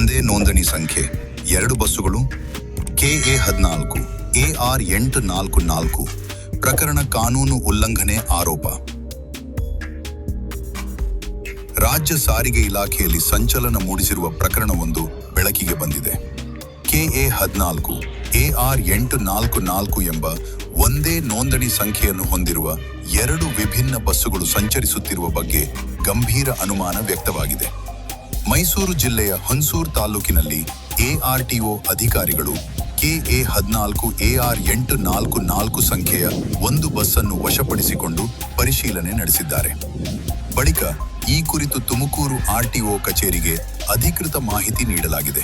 ಒಂದೇ ನೋಂದಣಿ ಸಂಖ್ಯೆ 2 ಬಸ್ಸುಗಳು KA 14 AR 844 ಪ್ರಕರಣ ಕಾನೂನು ಉಲ್ಲಂಘನೆ ಆರೋಪ. ರಾಜ್ಯ ಸಾರಿಗೆ ಇಲಾಖೆಯಲ್ಲಿ ಸಂಚಲನ ಮೂಡಿಸಿರುವ ಪ್ರಕರಣವೊಂದು ಬೆಳಕಿಗೆ ಬಂದಿದೆ. KA 14 AR 844 ಎಂಬ ಒಂದೇ ನೋಂದಣಿ ಸಂಖ್ಯೆಯನ್ನು ಹೊಂದಿರುವ 2 ವಿಭಿನ್ನ ಬಸ್ಸುಗಳು ಸಂಚರಿಸುತ್ತಿರುವ ಬಗ್ಗೆ ಗಂಭೀರ ಅನುಮಾನ ವ್ಯಕ್ತವಾಗಿದೆ. ಮೈಸೂರು ಜಿಲ್ಲೆಯ ಹುಣಸೂರು ತಾಲೂಕಿನಲ್ಲಿ ARTO ಅಧಿಕಾರಿಗಳು KA 14 AR 844 ಸಂಖ್ಯೆಯ ಒಂದು ಬಸ್ಸನ್ನು ವಶಪಡಿಸಿಕೊಂಡು ಪರಿಶೀಲನೆ ನಡೆಸಿದ್ದಾರೆ. ಬಳಿಕ ಈ ಕುರಿತು ತುಮಕೂರು RTO ಕಚೇರಿಗೆ ಅಧಿಕೃತ ಮಾಹಿತಿ ನೀಡಲಾಗಿದೆ.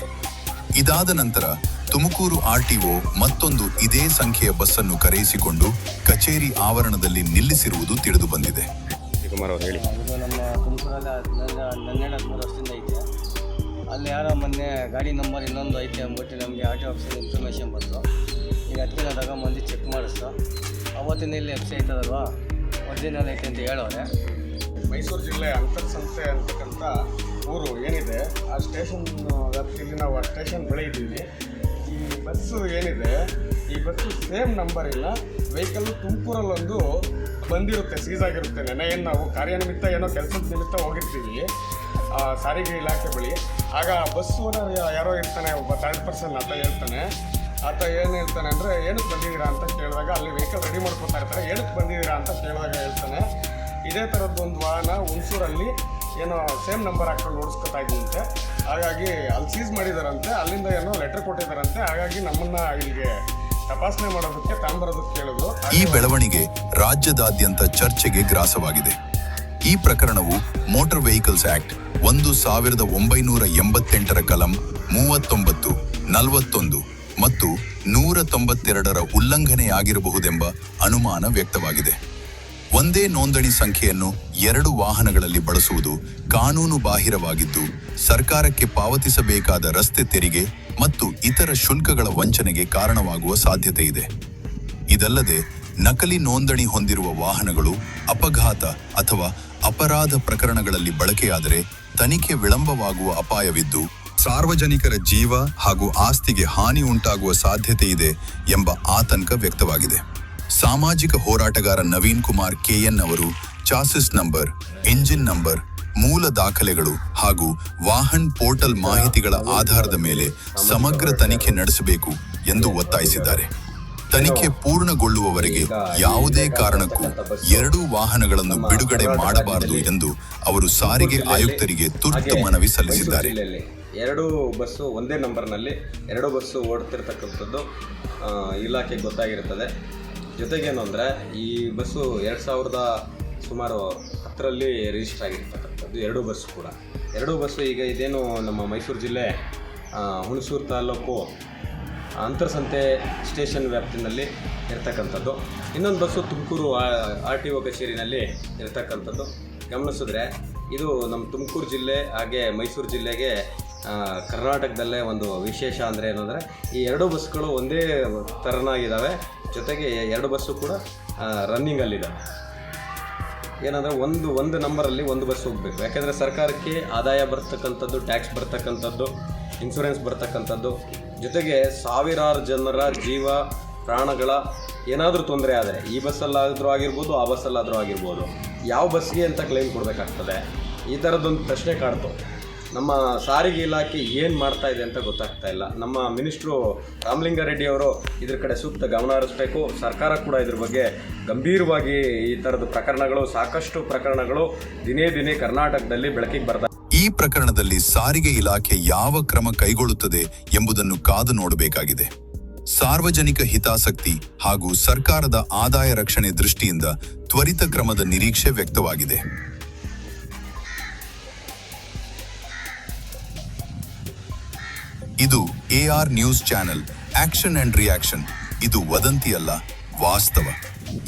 ಇದಾದ ನಂತರ ತುಮಕೂರು RTO ಮತ್ತೊಂದು ಇದೇ ಸಂಖ್ಯೆಯ ಬಸ್ಸನ್ನು ಕರೆಯಿಸಿಕೊಂಡು ಕಚೇರಿ ಆವರಣದಲ್ಲಿ ನಿಲ್ಲಿಸಿರುವುದು ತಿಳಿದು ಬಂದಿದೆ. ಇದು ನಮ್ಮ ತುಮಕೂರಲ್ಲಿ 12 ವರ್ಷದಿಂದ ಐತೆ. ಅಲ್ಲಿ ಯಾರೋ ಮೊನ್ನೆ ಗಾಡಿ ನಂಬರ್ ಇನ್ನೊಂದು ಐತೆ ಅಂದ್ಬಿಟ್ಟು ನಮಗೆ RTO ಆಫೀಸಲ್ಲಿ ಇನ್ಫಾರ್ಮೇಷನ್ ಬಂತು. ಈಗ ಅದಕ್ಕೆ ನಾವು ತಗೊಂಬಂದು ಚೆಕ್ ಮಾಡಿಸ್ತು. ಅವತ್ತಿನ ಇಲ್ಲಿ FC ಐತದಲ್ವಾ, ಒರಿಜಿನಲ್ ಐತೆ ಅಂತ ಹೇಳೋರೆ. ಮೈಸೂರು ಜಿಲ್ಲೆ ಅಂತರ್ಸಂಸ್ಥೆ ಅಂತಕ್ಕಂಥ ಊರು ಏನಿದೆ, ಆ ಸ್ಟೇಷನ್ ವ್ಯಾಪ್ತಿಯಲ್ಲಿ ನಾವು ಆ ಸ್ಟೇಷನ್ ಬಳಿ ಇದ್ದೀವಿ. ಈ ಬಸ್ಸು ಏನಿದೆ, ಈ ಬಸ್ಸು ಸೇಮ್ ನಂಬರ್ ಇಲ್ಲ. ವೆಹಿಕಲ್ಲು ತುಮಕೂರಲ್ಲೊಂದು ಬಂದಿರುತ್ತೆ, ಸೀಸ್ ಆಗಿರುತ್ತೆ. ನೆನೆ ಏನು ನಾವು ಕಾರ್ಯನಿಮಿತ್ತ ಏನೋ ಕೆಲಸದ ನಿಮಿತ್ತ ಹೋಗಿರ್ತೀವಿ ಸಾರಿಗೆ ಇಲಾಖೆ ಬಳಿ. ಆಗ ಬಸ್ ಓನರ್ ಯಾರೋ ಇರ್ತಾನೆ, ಒಬ್ಬ 3rd ಪರ್ಸನ್ ಆತ ಹೇಳ್ತಾನೆ. ಆತ ಏನು ಹೇಳ್ತಾನೆ ಅಂದರೆ, ಏನಕ್ಕೆ ಬಂದಿದ್ದೀರಾ ಅಂತ ಕೇಳಿದಾಗ ಅಲ್ಲಿ ವೆಹಿಕಲ್ ರೆಡಿ ಮಾಡ್ಕೊತಾ ಇರ್ತಾರೆ. ಏನಕ್ಕೆ ಬಂದಿದ್ದೀರಾ ಅಂತ ಕೇಳಿದಾಗ ಹೇಳ್ತಾನೆ, ಇದೇ ಥರದ್ದೊಂದು ವಾಹನ ಹುಣಸೂರಲ್ಲಿ ಏನೋ ಸೇಮ್ ನಂಬರ್ ಹಾಕ್ಕೊಂಡು ಓಡಿಸ್ಕೊತಾ ಇದ್ದಂತೆ, ಹಾಗಾಗಿ ಅಲ್ಲಿ ಸೀಸ್ ಮಾಡಿದಾರಂತೆ, ಅಲ್ಲಿಂದ ಏನೋ ಲೆಟರ್ ಕೊಟ್ಟಿದ್ದಾರಂತೆ. ಹಾಗಾಗಿ ನಮ್ಮನ್ನು ಇಲ್ಲಿಗೆ ತಪಾಸಣೆ ಮಾಡೋದಕ್ಕೆ ತಾಂಬರೋದಕ್ಕೆ ಕೇಳಿದ್ರು. ಈ ಬೆಳವಣಿಗೆ ರಾಜ್ಯದಾದ್ಯಂತ ಚರ್ಚೆಗೆ ಗ್ರಾಸವಾಗಿದೆ. ಈ ಪ್ರಕರಣವು ಮೋಟಾರ್ ವೆಹಿಕಲ್ಸ್ ಆಕ್ಟ್ 1988ರ ಕಲಂ 39, 41 ಮತ್ತು 192ರ ಉಲ್ಲಂಘನೆಯಾಗಿರಬಹುದೆಂಬ ಅನುಮಾನ ವ್ಯಕ್ತವಾಗಿದೆ. ಒಂದೇ ನೋಂದಣಿ ಸಂಖ್ಯೆಯನ್ನು 2 ವಾಹನಗಳಲ್ಲಿ ಬಳಸುವುದು ಕಾನೂನು ಬಾಹಿರವಾಗಿದ್ದು, ಸರ್ಕಾರಕ್ಕೆ ಪಾವತಿಸಬೇಕಾದ ರಸ್ತೆ ತೆರಿಗೆ ಮತ್ತು ಇತರ ಶುಲ್ಕಗಳ ವಂಚನೆಗೆ ಕಾರಣವಾಗುವ ಸಾಧ್ಯತೆ ಇದೆ. ಇದಲ್ಲದೆ ನಕಲಿ ನೋಂದಣಿ ಹೊಂದಿರುವ ವಾಹನಗಳು ಅಪಘಾತ ಅಥವಾ ಅಪರಾಧ ಪ್ರಕರಣಗಳಲ್ಲಿ ಬಳಕೆಯಾದರೆ ತನಿಖೆ ವಿಳಂಬವಾಗುವ ಅಪಾಯವಿದ್ದು, ಸಾರ್ವಜನಿಕರ ಜೀವ ಹಾಗೂ ಆಸ್ತಿಗೆ ಹಾನಿ ಉಂಟಾಗುವ ಸಾಧ್ಯತೆ ಇದೆ ಎಂಬ ಆತಂಕ ವ್ಯಕ್ತವಾಗಿದೆ. ಸಾಮಾಜಿಕ ಹೋರಾಟಗಾರ ನವೀನ್ ಕುಮಾರ್ KN ಅವರು ಚಾಸಿಸ್ ನಂಬರ್, ಇಂಜಿನ್ ನಂಬರ್, ಮೂಲ ದಾಖಲೆಗಳು ಹಾಗೂ ವಾಹನ್ ಪೋರ್ಟಲ್ ಮಾಹಿತಿಗಳ ಆಧಾರದ ಮೇಲೆ ಸಮಗ್ರ ತನಿಖೆ ನಡೆಸಬೇಕು ಎಂದು ಒತ್ತಾಯಿಸಿದ್ದಾರೆ. ತನಿಖೆ ಪೂರ್ಣಗೊಳ್ಳುವವರೆಗೆ ಯಾವುದೇ ಕಾರಣಕ್ಕೂ 2 ವಾಹನಗಳನ್ನು ಬಿಡುಗಡೆ ಮಾಡಬಾರದು ಎಂದು ಅವರು ಸಾರಿಗೆ ಆಯುಕ್ತರಿಗೆ ತುರ್ತು ಮನವಿ ಸಲ್ಲಿಸಿದ್ದಾರೆ. 2 ಬಸ್ಸು ಒಂದೇ ನಂಬರ್ನಲ್ಲಿ 2 ಬಸ್ಸು ಓಡ್ತಿರ್ತಕ್ಕಂಥದ್ದು ಇಲಾಖೆಗೆ ಗೊತ್ತಾಗಿರುತ್ತದೆ. ಜೊತೆಗೇನು ಅಂದರೆ, ಈ ಬಸ್ಸು 2010ರಲ್ಲಿ ರಿಜಿಸ್ಟರ್ ಆಗಿರ್ತಕ್ಕಂಥದ್ದು 2 ಬಸ್ಸು ಕೂಡ. 2 ಬಸ್ಸು ಈಗ ಇದೇನು ನಮ್ಮ ಮೈಸೂರು ಜಿಲ್ಲೆ ಹುಣಸೂರು ತಾಲೂಕು ಅಂತರ್ಸಂತೆ ಸ್ಟೇಷನ್ ವ್ಯಾಪ್ತಿನಲ್ಲಿ ಇರ್ತಕ್ಕಂಥದ್ದು. ಇನ್ನೊಂದು ಬಸ್ಸು ತುಮಕೂರು RTO ಕಚೇರಿನಲ್ಲಿ ಇರ್ತಕ್ಕಂಥದ್ದು. ಗಮನಿಸಿದ್ರೆ ಇದು ನಮ್ಮ ತುಮಕೂರು ಜಿಲ್ಲೆ ಹಾಗೆ ಮೈಸೂರು ಜಿಲ್ಲೆಗೆ ಕರ್ನಾಟಕದಲ್ಲೇ ಒಂದು ವಿಶೇಷ ಅಂದರೆ ಏನಂದರೆ, ಈ 2 ಬಸ್ಗಳು ಒಂದೇ ಥರನಾಗಿದ್ದಾವೆ. ಜೊತೆಗೆ 2 ಬಸ್ಸು ಕೂಡ ರನ್ನಿಂಗಲ್ಲಿದ್ದಾವೆ. ಏನಂದರೆ ಒಂದು ನಂಬರಲ್ಲಿ ಒಂದು ಬಸ್ ಹೋಗಬೇಕು. ಯಾಕೆಂದರೆ ಸರ್ಕಾರಕ್ಕೆ ಆದಾಯ ಬರ್ತಕ್ಕಂಥದ್ದು, ಟ್ಯಾಕ್ಸ್ ಬರ್ತಕ್ಕಂಥದ್ದು, ಇನ್ಶೂರೆನ್ಸ್ ಬರ್ತಕ್ಕಂಥದ್ದು, ಜೊತೆಗೆ ಸಾವಿರಾರು ಜನರ ಜೀವ ಪ್ರಾಣಗಳ ಏನಾದರೂ ತೊಂದರೆ ಆದರೆ ಈ ಬಸ್ಸಲ್ಲಾದರೂ ಆಗಿರ್ಬೋದು, ಆ ಬಸ್ಸಲ್ಲಾದರೂ ಆಗಿರ್ಬೋದು, ಯಾವ ಬಸ್ಗೆ ಅಂತ ಕ್ಲೈಮ್ ಕೊಡಬೇಕಾಗ್ತದೆ. ಈ ಥರದ್ದೊಂದು ಪ್ರಶ್ನೆ ಕಾಡ್ತು. ನಮ್ಮ ಸಾರಿಗೆ ಇಲಾಖೆ ಏನು ಮಾಡ್ತಾ ಇದೆ ಅಂತ ಗೊತ್ತಾಗ್ತಾ ಇಲ್ಲ. ನಮ್ಮ ಮಿನಿಸ್ಟ್ರು ರಾಮಲಿಂಗಾರೆಡ್ಡಿ ಅವರು ಇದ್ರ ಕಡೆ ಸೂಕ್ತ ಗಮನ ಹರಿಸಬೇಕು. ಸರ್ಕಾರ ಕೂಡ ಇದ್ರ ಬಗ್ಗೆ ಗಂಭೀರವಾಗಿ ಈ ಥರದ ಸಾಕಷ್ಟು ಪ್ರಕರಣಗಳು ದಿನೇ ಕರ್ನಾಟಕದಲ್ಲಿ ಬೆಳಕಿಗೆ ಬರ್ತಾ. ಈ ಪ್ರಕರಣದಲ್ಲಿ ಸಾರಿಗೆ ಇಲಾಖೆ ಯಾವ ಕ್ರಮ ಕೈಗೊಳ್ಳುತ್ತದೆ ಎಂಬುದನ್ನು ಕಾದು ನೋಡಬೇಕಾಗಿದೆ. ಸಾರ್ವಜನಿಕ ಹಿತಾಸಕ್ತಿ ಹಾಗೂ ಸರ್ಕಾರದ ಆದಾಯ ರಕ್ಷಣೆ ದೃಷ್ಟಿಯಿಂದ ತ್ವರಿತ ಕ್ರಮದ ನಿರೀಕ್ಷೆ ವ್ಯಕ್ತವಾಗಿದೆ. ಇದು AR news channel action and reaction. ಇದು ವದಂತಿಯಲ್ಲ, ವಾಸ್ತವ.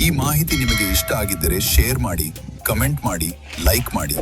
ಈ ಮಾಹಿತಿ ನಿಮಗೆ ಇಷ್ಟ ಆಗಿದ್ದರೆ ಶೇರ್ ಮಾಡಿ, ಕಮೆಂಟ್ ಮಾಡಿ, ಲೈಕ್ ಮಾಡಿ.